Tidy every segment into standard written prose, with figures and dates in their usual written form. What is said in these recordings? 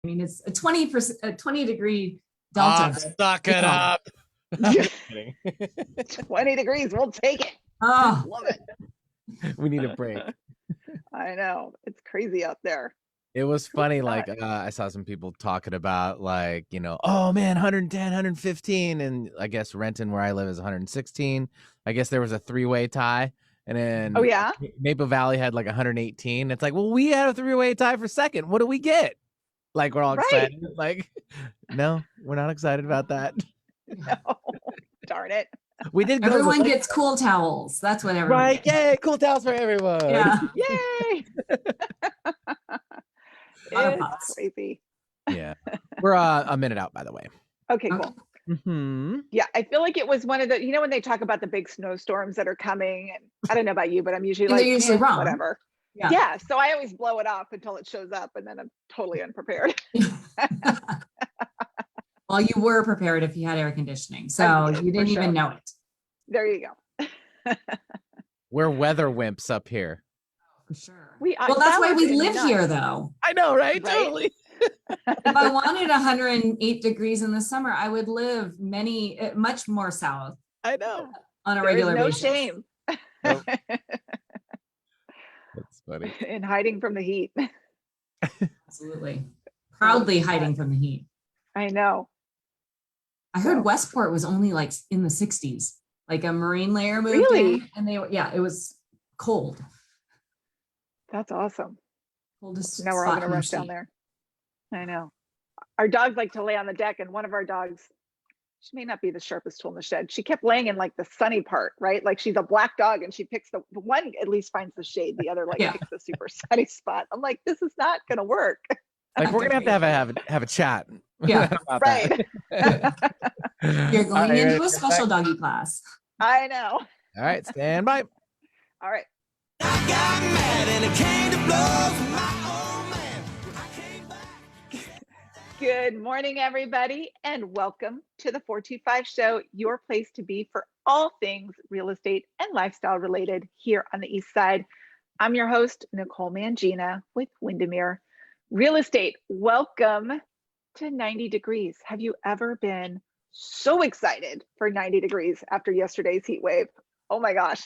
I mean, it's a 20-degree delta. Suck it up. I'm just kidding. 20 degrees. We'll take it. Oh, Love it. We need a break. I know. It's crazy out there. It was funny. Not. Like, I saw some people talking about, like, oh man, 110, 115. And I guess Renton, where I live, is 116. I guess there was a three-way tie. And then Oh, yeah? Maple Valley had like 118. It's like, well, we had a three-way tie for second. What do we get? Like, we're all Right. excited. Like, no, we're not excited about that. No. Darn it. We did go everyone gets cool towels. That's what everyone right. gets. Yay, cool towels for everyone. Yeah. Yay. It's crazy. Yeah. We're a minute out, by the way. Okay, cool. Mm-hmm. Yeah, I feel like it was one of the, when they talk about the big snowstorms that are coming, and I don't know about you, but I'm usually like, they're usually wrong. Whatever. Yeah. So I always blow it off until it shows up, and then I'm totally unprepared. Well, you were prepared if you had air conditioning, so you didn't even know it. There you go. We're weather wimps up here. For sure. Well, that's why we live here, though. I know, right? Totally. If I wanted 108 degrees in the summer, I would live much more south. I know. On a regular basis. No shame. Nope. That's funny. In hiding from the heat. Absolutely. Proudly hiding from the heat. I know. I heard Westport was only like in the 60s, like a marine layer moved in, and it was cold. That's awesome. Coldest. Now we're all gonna rush down there. I know. Our dogs like to lay on the deck, and one of our dogs, she may not be the sharpest tool in the shed. She kept laying in like the sunny part, right? Like she's a black dog, and she picks the one at least finds the shade, the other picks the super sunny spot. I'm like, this is not gonna work. Like, we're gonna have a chat. Yeah, right. You're going into a special doggy class. I know. All right, stand by. All right. I got mad and it came to blows with my old man. I came back. Good morning, everybody, and welcome to the 425 Show, your place to be for all things real estate and lifestyle related here on the East Side. I'm your host, Nicole Mangina with Windermere Real Estate. Welcome to 90 degrees. Have you ever been so excited for 90 degrees after yesterday's heat wave? Oh my gosh.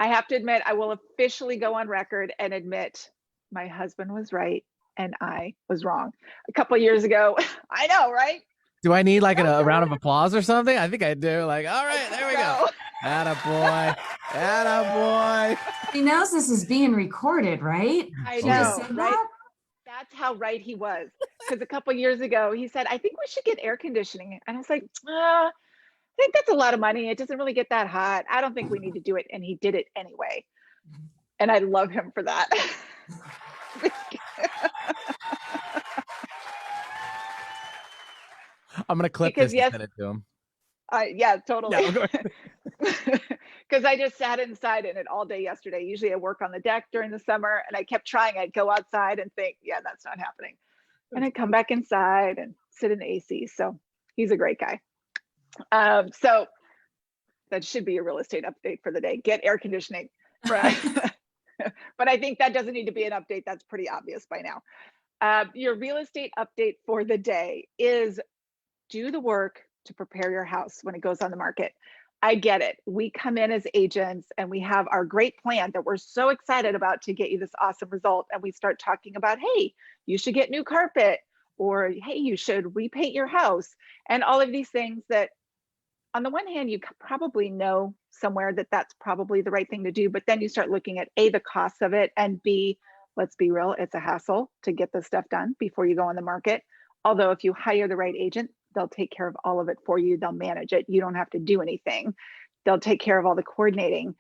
I have to admit, I will officially go on record and admit my husband was right and I was wrong. A couple of years ago, I know, right? Do I need like a round of applause or something? I think I do. Like, all right, there we go. Attaboy. Attaboy. He knows this is being recorded, right? I know, right? That's how right he was. Because a couple of years ago, he said, I think we should get air conditioning. And I was like, I think that's a lot of money. It doesn't really get that hot. I don't think we need to do it. And he did it anyway. And I love him for that. I'm going to clip this and send it to him. Yeah, totally. Yeah, because I just sat inside in it all day yesterday. Usually I work on the deck during the summer, and I kept trying. I'd go outside and think, yeah, that's not happening. And I'd come back inside and sit in the AC. So he's a great guy. So that should be a real estate update for the day. Get air conditioning. Right. But I think that doesn't need to be an update. That's pretty obvious by now. Your real estate update for the day is do the work to prepare your house when it goes on the market. I get it. We come in as agents and we have our great plan that we're so excited about to get you this awesome result. And we start talking about, hey, you should get new carpet, or hey, you should repaint your house, and all of these things that on the one hand, you probably know somewhere that that's probably the right thing to do. But then you start looking at A, the cost of it, and B, let's be real, it's a hassle to get this stuff done before you go on the market. Although if you hire the right agent, they'll take care of all of it for you. They'll manage it. You don't have to do anything. They'll take care of all the coordinating.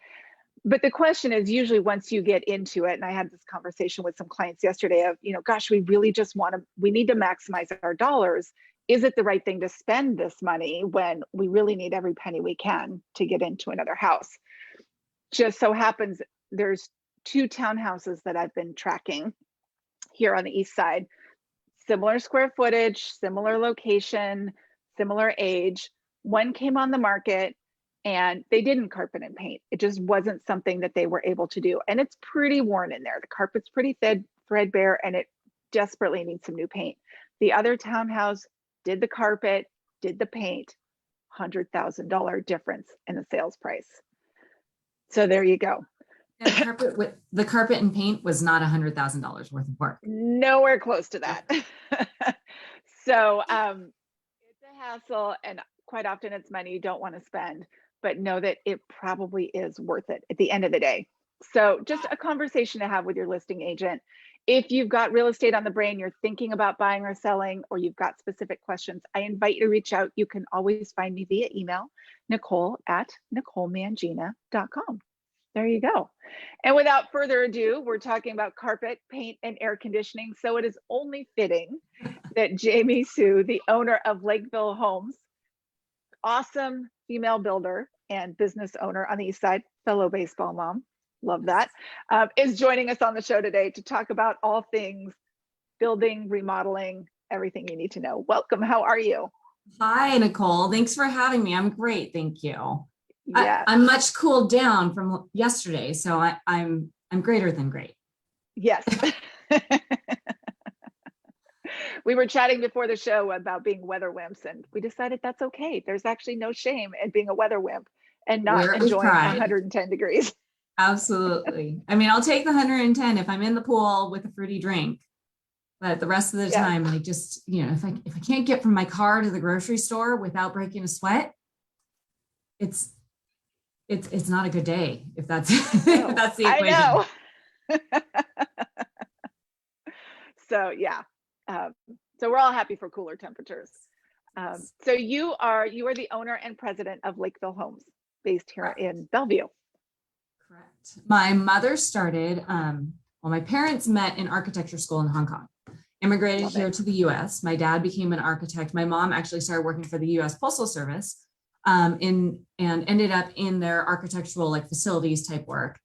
But the question is usually once you get into it, and I had this conversation with some clients yesterday of, gosh, we really just we need to maximize our dollars. Is it the right thing to spend this money when we really need every penny we can to get into another house? Just so happens there's 2 townhouses that I've been tracking here on the East Side. Similar square footage, similar location, similar age. One came on the market and they didn't carpet and paint. It just wasn't something that they were able to do. And it's pretty worn in there. The carpet's pretty threadbare, and it desperately need some new paint. The other townhouse did the carpet, did the paint, $100,000 difference in the sales price. So there you go. And the carpet and paint was not $100,000 worth of work. Nowhere close to that. So it's a hassle, and quite often it's money you don't want to spend, but know that it probably is worth it at the end of the day. So just a conversation to have with your listing agent. If you've got real estate on the brain, you're thinking about buying or selling, or you've got specific questions, I invite you to reach out. You can always find me via email, nicole@nicolemangina.com. There you go. And without further ado, we're talking about carpet, paint, and air conditioning. So it is only fitting that Jamie Hsu, the owner of Lakeville Homes, awesome female builder and business owner on the East Side, fellow baseball mom, love that, is joining us on the show today to talk about all things building, remodeling, everything you need to know. Welcome. How are you? Hi, Nicole. Thanks for having me. I'm great. Thank you. Yeah, I'm much cooled down from yesterday, so I'm greater than great. yes. We were chatting before the show about being weather wimps, and we decided that's okay. There's actually no shame in being a weather wimp and not Wear it with enjoying pride. 110 degrees. Absolutely. I mean, I'll take the 110 if I'm in the pool with a fruity drink, but the rest of the Yeah. time, like just, if I can't get from my car to the grocery store without breaking a sweat, it's not a good day if that's if that's the equation. I know. So yeah, so we're all happy for cooler temperatures. So you are the owner and president of Lakeville Homes, based here Correct. in Bellevue. Correct. My mother started, my parents met in architecture school in Hong Kong, immigrated Love here it. to the US. My dad became an architect. My mom actually started working for the US Postal Service and ended up in their architectural facilities type work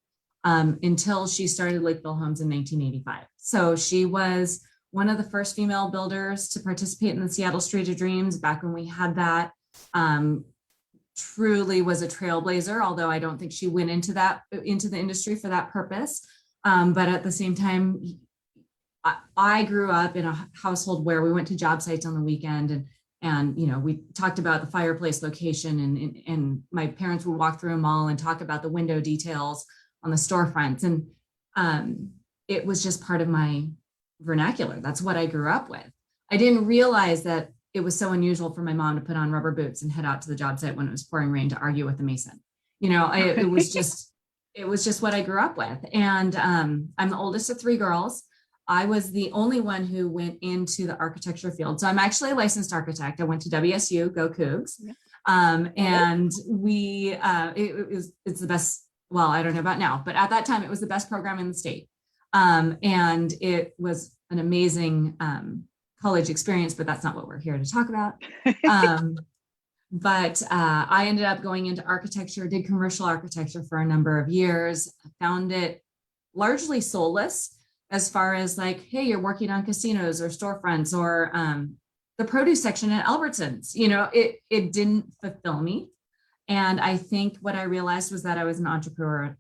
until she started Lakeville Homes in 1985. So she was one of the first female builders to participate in the Seattle Street of Dreams back when we had that. Truly was a trailblazer, although I don't think she went into the industry for that purpose. But at the same time, I grew up in a household where we went to job sites on the weekend, and we talked about the fireplace location, and my parents would walk through a mall and talk about the window details on the storefronts, and it was just part of my vernacular. That's what I grew up with. I didn't realize that it was so unusual for my mom to put on rubber boots and head out to the job site when it was pouring rain to argue with the mason. It was just what I grew up with. And I'm the oldest of three girls. I was the only one who went into the architecture field. So I'm actually a licensed architect. I went to WSU, go Cougs. And it's the best, well, I don't know about now, but at that time it was the best program in the state. And it was an amazing college experience, but that's not what we're here to talk about. But I ended up going into architecture, did commercial architecture for a number of years, found it largely soulless as far as hey, you're working on casinos or storefronts or the produce section at Albertsons. It didn't fulfill me. And I think what I realized was that I was an entrepreneur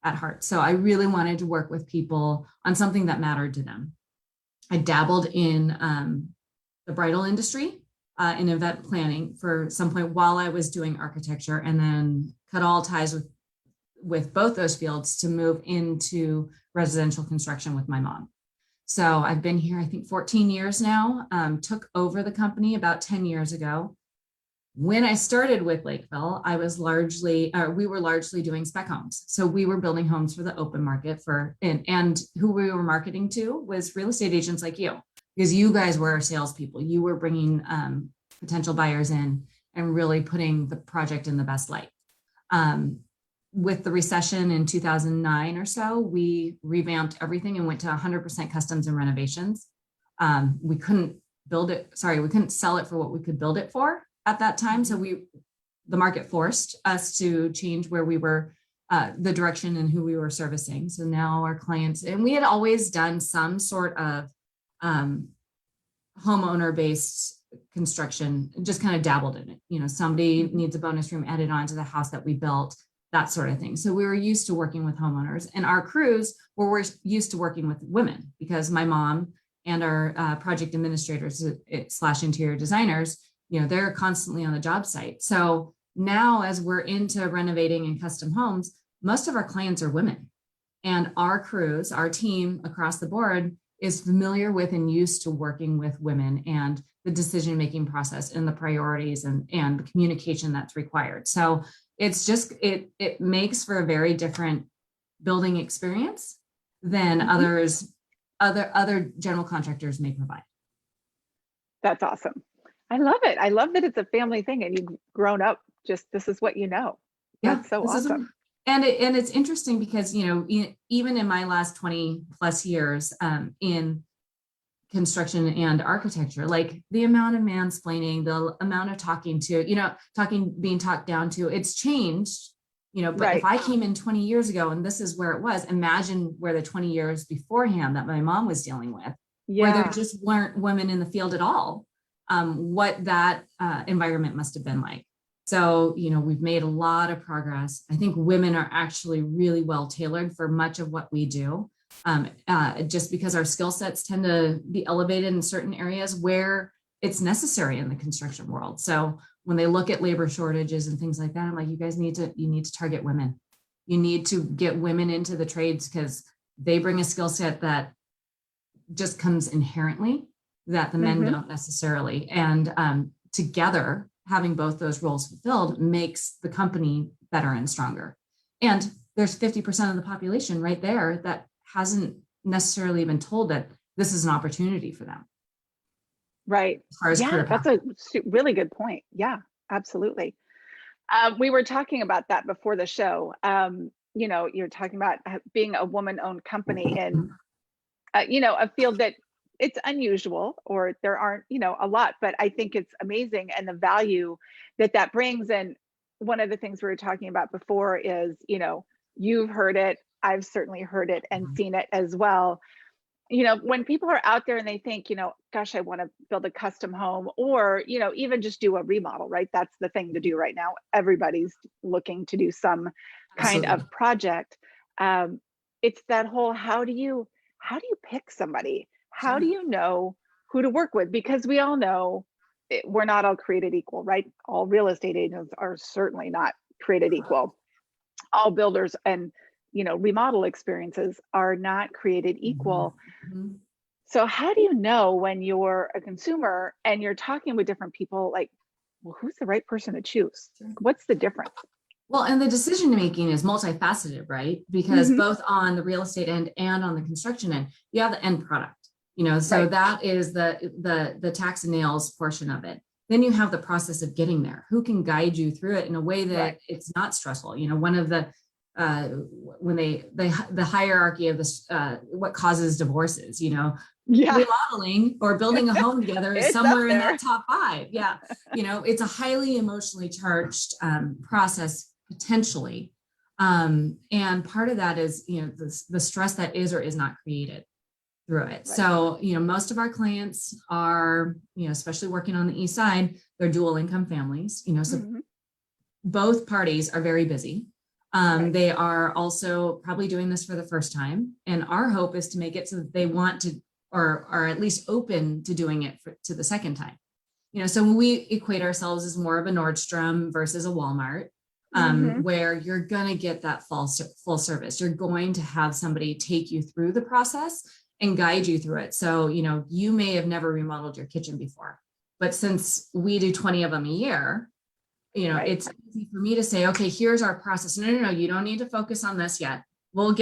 at heart. So I really wanted to work with people on something that mattered to them. I dabbled in the bridal industry in event planning for some point while I was doing architecture, and then cut all ties with both those fields to move into residential construction with my mom. So I've been here, I think 14 years now, took over the company about 10 years ago. When I started with Lakeville, we were largely doing spec homes. So we were building homes for the open market and who we were marketing to was real estate agents like you, because you guys were our salespeople. You were bringing potential buyers in and really putting the project in the best light. With the recession in 2009 or so, we revamped everything and went to 100% customs and renovations. We couldn't sell it for what we could build it for at that time. So the market forced us to change where we were, the direction and who we were servicing. So now our clients, and we had always done some sort of homeowner-based construction, just kind of dabbled in it. Somebody needs a bonus room added on to the house that we built. that sort of thing. So we were used to working with homeowners, and our crews were used to working with women because my mom and our project administrators / interior designers, they're constantly on the job site. So now as we're into renovating and custom homes, most of our clients are women, and our crews, our team across the board is familiar with and used to working with women and the decision-making process and the priorities and the communication that's required. So it's just, it makes for a very different building experience than other general contractors may provide. That's awesome. I love it. I love that it's a family thing and you've grown up just, this is what you know. That's so awesome. And it's interesting because, even in my last 20 plus years in construction and architecture, like the amount of mansplaining, the amount of being talked down to, it's changed, but if I came in 20 years ago and this is where it was, imagine where the 20 years beforehand that my mom was dealing with, where there just weren't women in the field at all, what that environment must have been like. So, we've made a lot of progress. I think women are actually really well tailored for much of what we do, just because our skill sets tend to be elevated in certain areas where it's necessary in the construction world. So when they look at labor shortages and things like that, I'm like, you guys need to target women. You need to get women into the trades because they bring a skill set that just comes inherently that the men don't necessarily. And together, having both those roles fulfilled makes the company better and stronger. And there's 50% of the population right there that hasn't necessarily been told that this is an opportunity for them. Right. Yeah, that's a really good point. Yeah, absolutely. We were talking about that before the show. You're talking about being a woman-owned company in, a field that it's unusual, or there aren't, a lot, but I think it's amazing, and the value that brings. And one of the things we were talking about before is, you've heard it, I've certainly heard it and seen it as well. When people are out there and they think, gosh, I want to build a custom home, or, even just do a remodel, right? That's the thing to do right now. Everybody's looking to do some kind of project. It's that whole, how do you pick somebody? How do you know who to work with? Because we all know we're not all created equal, right? All real estate agents are certainly not created equal. All builders and, remodel experiences are not created equal. So how do you know when you're a consumer and you're talking with different people, like, well, who's the right person to choose? What's the difference? Well, and the decision making is multifaceted, right? Because both on the real estate end and on the construction end, you have the end product. So that is the tax and nails portion of it. Then you have the process of getting there. Who can guide you through it in a way that it's not stressful? One of the when the hierarchy of this what causes divorces, remodeling or building a home together is somewhere in that top 5. Yeah, it's a highly emotionally charged process potentially, and part of that is the stress that is or is not created through it. So, most of our clients are, especially working on the east side, they're dual income families, so both parties are very busy. They are also probably doing this for the first time. And our hope is to make it so that they want to, or are at least open to doing it to the second time. So when we equate ourselves as more of a Nordstrom versus a Walmart, where you're going to get that full service, you're going to have somebody take you through the process and guide you through it. So, you may have never remodeled your kitchen before, but since we do 20 of them a year, it's easy for me to say, okay, here's our process. No, you don't need to focus on this yet. We'll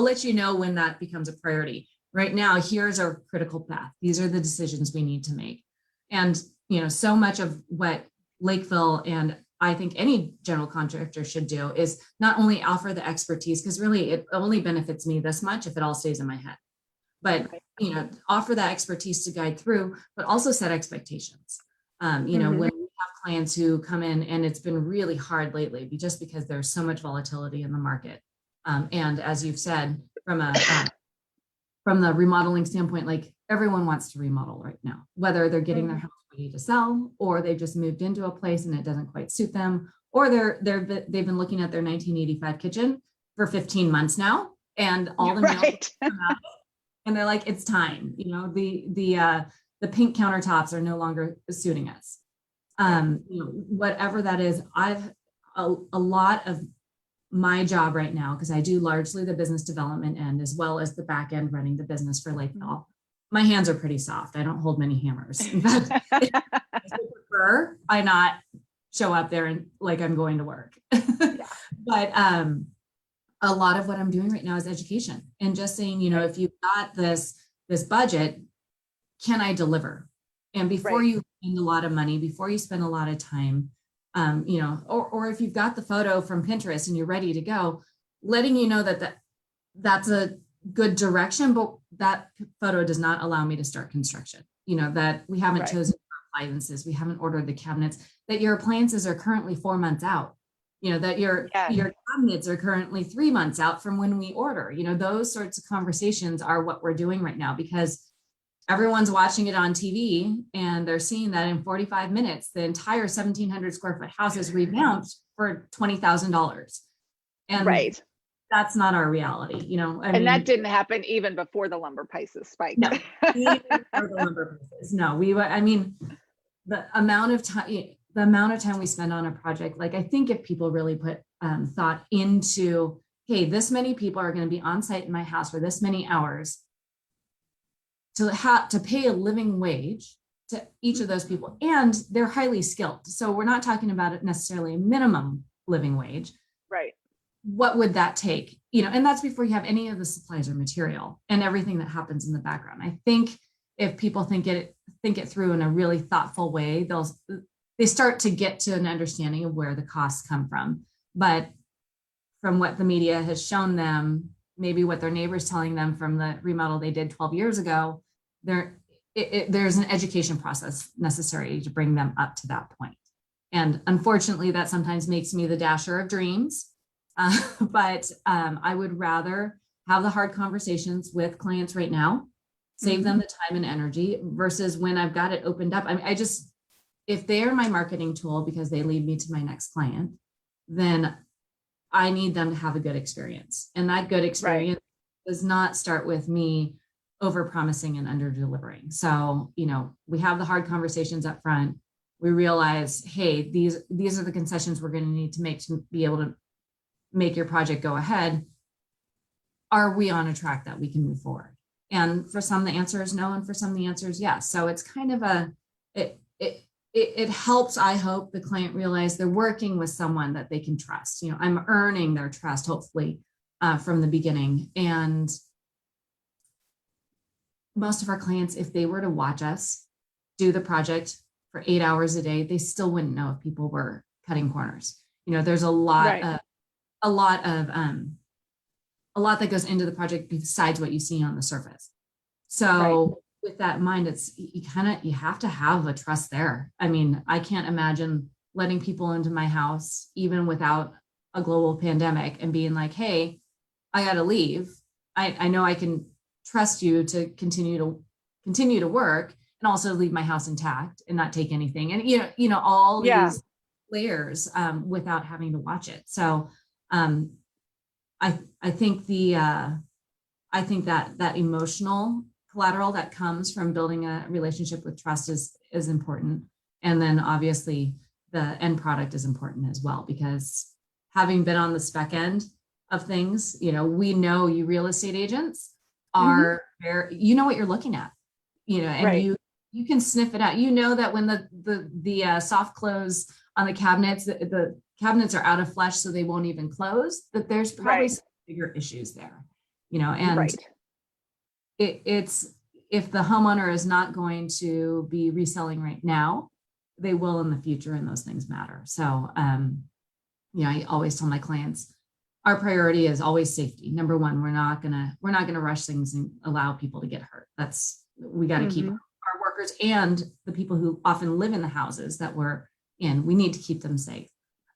let you know when that becomes a priority. Right now, here's our critical path. These are the decisions we need to make. And, so much of what Lakeville and I think any general contractor should do is not only offer the expertise, because really it only benefits me this much if it all stays in my head, but offer that expertise to guide through, but also set expectations. When we have clients who come in, and it's been really hard lately just because there's so much volatility in the market. And as you've said, from the remodeling standpoint, like everyone wants to remodel right now, whether they're getting their house ready to sell, or they've just moved into a place and it doesn't quite suit them, or they've been looking at their 1985 kitchen for 15 months now, and all the meals Right. come out, and they're like, it's time. The pink countertops are no longer suiting us. Whatever that is, I've a lot of my job right now, because I do largely the business development end as well as the back end running the business for Lakeville. My hands are pretty soft. I don't hold many hammers. In fact, I prefer I not show up there and like I'm going to work. But a lot of what I'm doing right now is education and just saying, if you've got this budget, can I deliver? And before you spend a lot of money, before you spend a lot of time, or if you've got the photo from Pinterest and you're ready to go, letting you know that's a good direction, but that photo does not allow me to start construction. That we haven't chosen appliances, we haven't ordered the cabinets, that your appliances are currently 4 months out, that your cabinets are currently 3 months out from when we order. Those sorts of conversations are what we're doing right now, because everyone's watching it on TV and they're seeing that in 45 minutes, the entire 1,700 square foot house is revamped for $20,000. And that's not our reality, And that didn't happen even before the lumber prices spiked. No, even before the lumber prices. No, the amount of time we spend on a project, like, I think if people really put thought into, hey, this many people are going to be on site in my house for this many hours, to pay a living wage to each of those people, and they're highly skilled. So we're not talking about it necessarily a minimum living wage. Right. What would that take? And that's before you have any of the supplies or material and everything that happens in the background. I think if people think it through in a really thoughtful way, they start to get to an understanding of where the costs come from. But from what the media has shown them, maybe what their neighbors telling them from the remodel they did 12 years ago, there's an education process necessary to bring them up to that point. And unfortunately, that sometimes makes me the dasher of dreams. But I would rather have the hard conversations with clients right now, save them the time and energy, versus when I've got it opened up. I mean, if they are my marketing tool because they lead me to my next client, then I need them to have a good experience. And that good experience does not start with me over promising and under delivering. So, we have the hard conversations up front. We realize, hey, these are the concessions we're going to need to make to be able to make your project go ahead. Are we on a track that we can move forward? And for some, the answer is no. And for some, the answer is yes. So it's kind of it helps, I hope, the client realize they're working with someone that they can trust. I'm earning their trust, hopefully, from the beginning. And most of our clients, if they were to watch us do the project for 8 hours a day, they still wouldn't know if people were cutting corners. There's a lot that goes into the project besides what you see on the surface. So with that in mind, it's you have to have a trust there. I mean, I can't imagine letting people into my house, even without a global pandemic, and being like, hey, I got to leave. I know I can trust you to continue to work and also leave my house intact and not take anything. And, all these layers without having to watch it. So I think that emotional collateral that comes from building a relationship with trust is important. And then obviously the end product is important as well, because having been on the spec end of things, we know you real estate agents are very, what you're looking at, and you can sniff it out. That when the soft close on the cabinets, the cabinets are out of flush, so they won't even close, that there's probably some bigger issues there, and it's, if the homeowner is not going to be reselling right now, they will in the future, and those things matter. So, I always tell my clients, our priority is always safety. Number one, we're not gonna rush things and allow people to get hurt. We got to keep our workers and the people who often live in the houses that we're in. We need to keep them safe.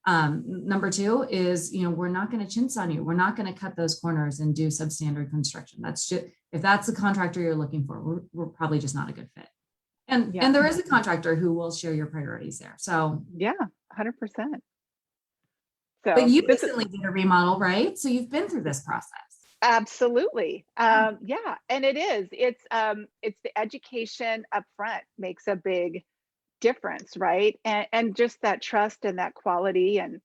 Number two is, we're not going to chintz on you. We're not going to cut those corners and do substandard construction. That's just, if that's the contractor you're looking for, we're probably just not a good fit. And there is a contractor who will share your priorities there. So 100%. So But you this is recently did a remodel, right? So you've been through this process. absolutely, yeah, and it's the education up front makes a big difference, right? And just that trust and that quality. And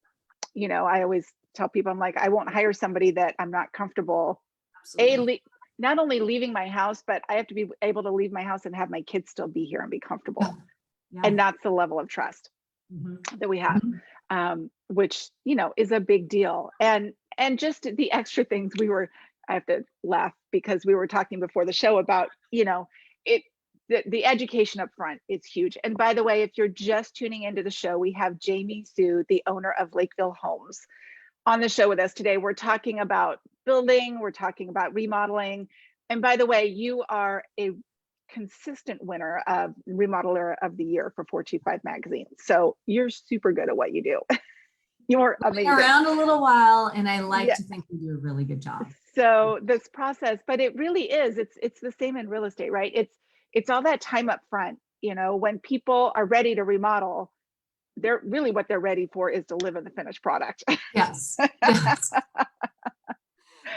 I always tell people, I'm like, I won't hire somebody that I'm not comfortable Absolutely. not only leaving my house, but I have to be able to leave my house and have my kids still be here and be comfortable. Yeah. And that's the level of trust that we have, which is a big deal. And just the extra things I have to laugh because we were talking before the show about the education up front is huge. And by the way, if you're just tuning into the show, we have Jamie Hsu, the owner of Lakeville Homes, on the show with us today. We're talking about building, we're talking about remodeling. And by the way, you are a consistent winner of Remodeler of the Year for 425 magazine. So you're super good at what you do. You're amazing. Been around a little while, and I like Yeah. to think we do a really good job. So this process, but it really is, it's the same in real estate, right? It's all that time up front. When people are ready to remodel, what they're ready for is to live in the finished product. Yes. Yes.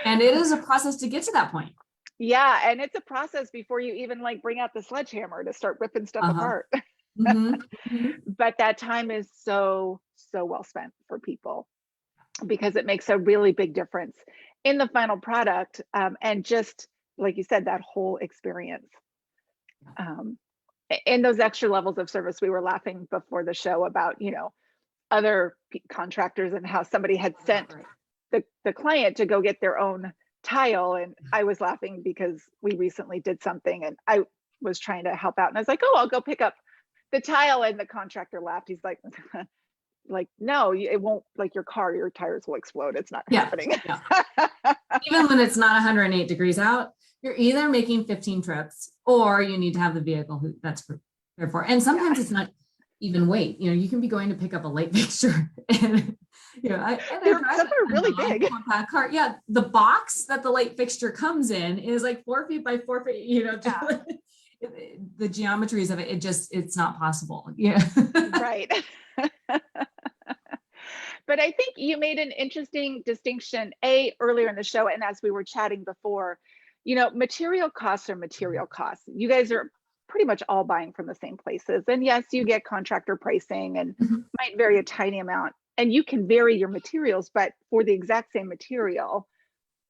And it is a process to get to that point. Yeah, and it's a process before you even bring out the sledgehammer to start ripping stuff apart. But that time is so well spent for people because it makes a really big difference in the final product, and just like you said, that whole experience. In those extra levels of service, we were laughing before the show about other contractors and how somebody had sent the client to go get their own tile, and I was laughing because we recently did something and I was trying to help out, and I was like, oh, I'll go pick up the tile, and the contractor laughed. He's like no, it won't, your tires will explode. It's not happening. Yeah. Even when it's not 108 degrees out, you're either making 15 trips or you need to have the vehicle that's prepared for. And sometimes it's not even weight. You can be going to pick up a light fixture and some are really big. Car. Yeah, the box that the light fixture comes in is 4 feet by 4 feet. The geometries of it, it's not possible. Yeah. Right. But I think you made an interesting distinction earlier in the show, and as we were chatting before, material costs are material costs. You guys are pretty much all buying from the same places, and yes, you get contractor pricing and might vary a tiny amount, and you can vary your materials, but for the exact same material,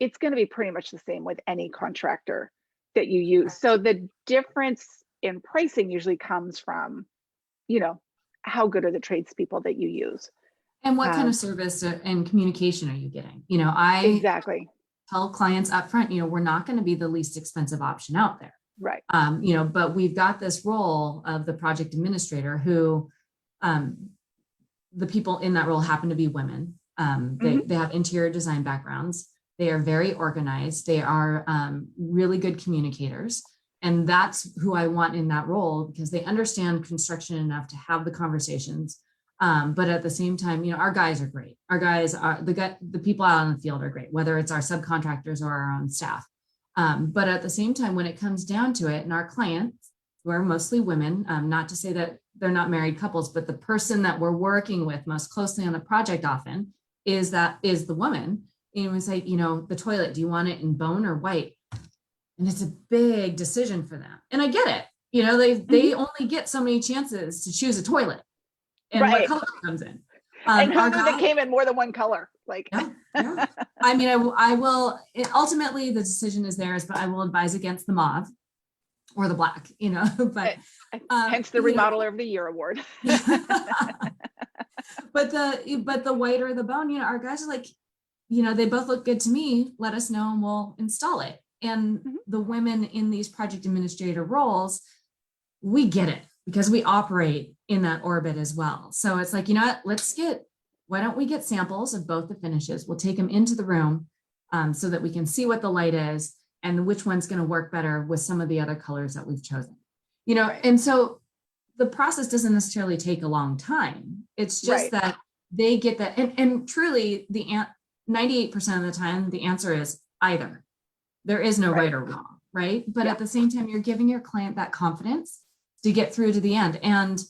it's going to be pretty much the same with any contractor that you use. So the difference in pricing usually comes from how good are the tradespeople that you use. And what kind of service and communication are you getting? I exactly tell clients up front, we're not going to be the least expensive option out there. Right. But we've got this role of the project administrator who, the people in that role happen to be women. They have interior design backgrounds. They are very organized. They are really good communicators. And that's who I want in that role because they understand construction enough to have the conversations. But at the same time, our guys are great. Our guys are the people out on the field are great, whether it's our subcontractors or our own staff. But at the same time, when it comes down to it, and our clients, who are mostly women, not to say that they're not married couples, but the person that we're working with most closely on the project often is the woman. And we say, the toilet, do you want it in bone or white? And it's a big decision for them. And I get it. They only get so many chances to choose a toilet. And what color it comes in. And who knew that came in more than one color? Yeah. I mean, I will, ultimately the decision is theirs, but I will advise against the mauve or the black, but. Hence the Remodeler of the Year award. But the white or the bone, our guys are they both look good to me. Let us know and we'll install it. And the women in these project administrator roles, we get it because we operate in that orbit as well. So it's why don't we get samples of both the finishes? We'll take them into the room so that we can see what the light is and which one's going to work better with some of the other colors that we've chosen. And so the process doesn't necessarily take a long time. It's just that they get that. And truly, 98% of the time, the answer is either. There is no right or wrong, right? But at the same time, you're giving your client that confidence to get through to the end. And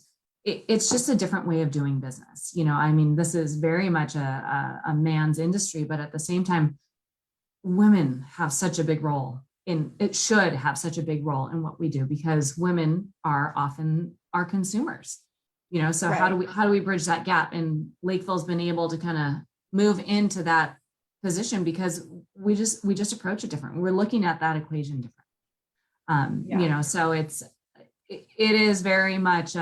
it's just a different way of doing business. You know, I mean, this is very much a man's industry, but at the same time, women have such a big role in, it should have such a big role in what we do, because women are often our consumers, you know, so how do we bridge that gap? And Lakeville's been able to kind of move into that position because we just approach it different. We're looking at that equation different. You know, so it is very much,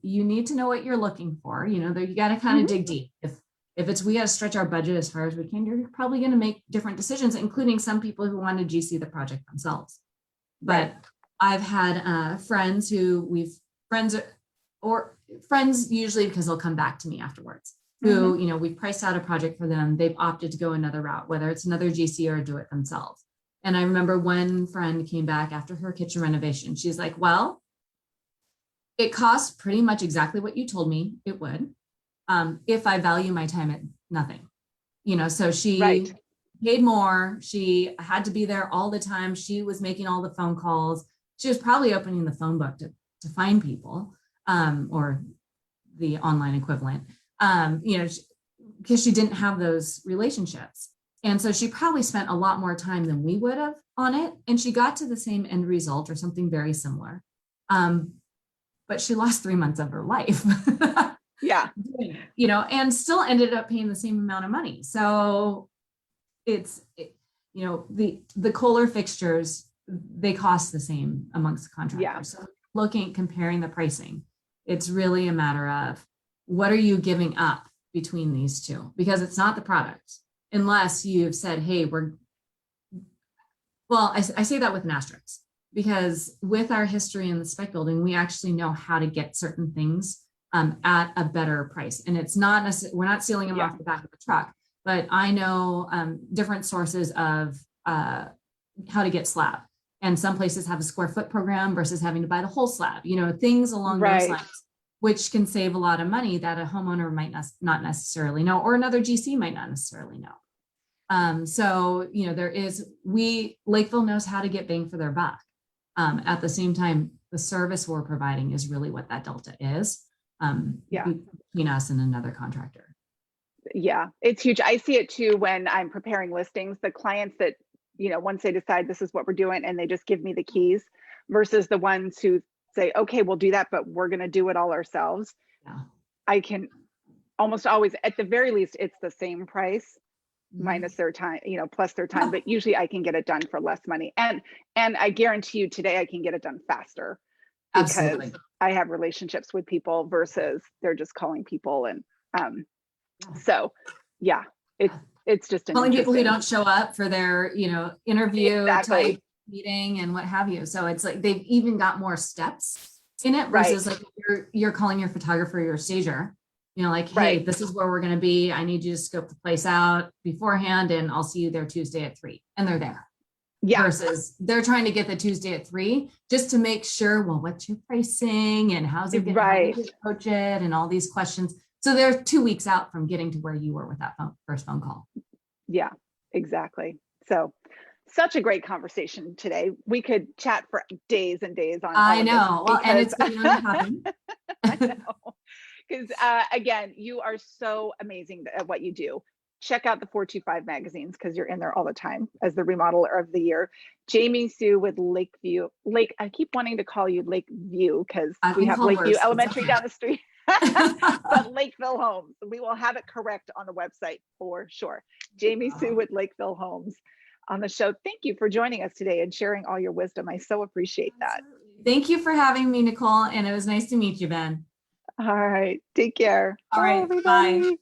you need to know what you're looking for, you know, you got to kind of dig deep. If it's, we got to stretch our budget as far as we can, you're probably going to make different decisions, including some people who want to GC the project themselves. But I've had friends who friends usually, because they'll come back to me afterwards, who, you know, we've priced out a project for them. They've opted to go another route, whether it's another GC or do it themselves. And I remember one friend came back after her kitchen renovation. She's like, well, it costs pretty much exactly what you told me it would. If I value my time at nothing, you know, so she paid more. She had to be there all the time. She was making all the phone calls. She was probably opening the phone book to find people, or the online equivalent, you know, because she didn't have those relationships. And so she probably spent a lot more time than we would have on it. And she got to the same end result or something very similar. But she lost 3 months of her life. You know, and still ended up paying the same amount of money. So you know, the Kohler fixtures, they cost the same amongst contractors. So comparing the pricing, it's really a matter of what are you giving up between these two? Because it's not the product, unless you've said, hey, I say that with an asterisk, because with our history in the spec building, we actually know how to get certain things at a better price. And it's not necessarily, we're not sealing them off the back of the truck, but I know different sources of how to get slab. And some places have a square foot program versus having to buy the whole slab, you know, things along those lines, which can save a lot of money that a homeowner might not necessarily know, or another GC might not necessarily know. So, you know, Lakeville knows how to get bang for their buck. At the same time, the service we're providing is really what that delta is. Between us and another contractor. Yeah, it's huge. I see it too when I'm preparing listings. The clients that, you know, once they decide this is what we're doing and they just give me the keys, versus the ones who say, okay, we'll do that, but we're going to do it all ourselves. I can almost always, at the very least, it's the same price minus their time, you know, plus their time, but usually I can get it done for less money. And I guarantee you today I can get it done faster. Because I have relationships with people versus they're just calling people. And so, it's just calling people who don't show up for their, you know, interview type meeting and what have you. So it's like they've even got more steps in it versus like you're calling your photographer, your stager, you know, like, hey, this is where we're going to be. I need you to scope the place out beforehand and I'll see you there Tuesday at 3, and they're there. Versus they're trying to get the Tuesday at 3 just to make sure, well, what's your pricing and how's it going to approach it and all these questions. So they're 2 weeks out from getting to where you were with that first phone call. Yeah, exactly. So such a great conversation today. We could chat for days and days on. I know. Well, and it's going to happen. I know. Because again, you are so amazing at what you do. Check out the 425 magazines because you're in there all the time as the remodeler of the year. Jamie Hsu with I keep wanting to call you Lakeview because we have Lakeview Elementary down the street, but Lakeville Homes. We will have it correct on the website for sure. Jamie Hsu with Lakeville Homes on the show. Thank you for joining us today and sharing all your wisdom. I so appreciate that. Thank you for having me, Nicole. And it was nice to meet you, Ben. All right. Take care. All right. Bye.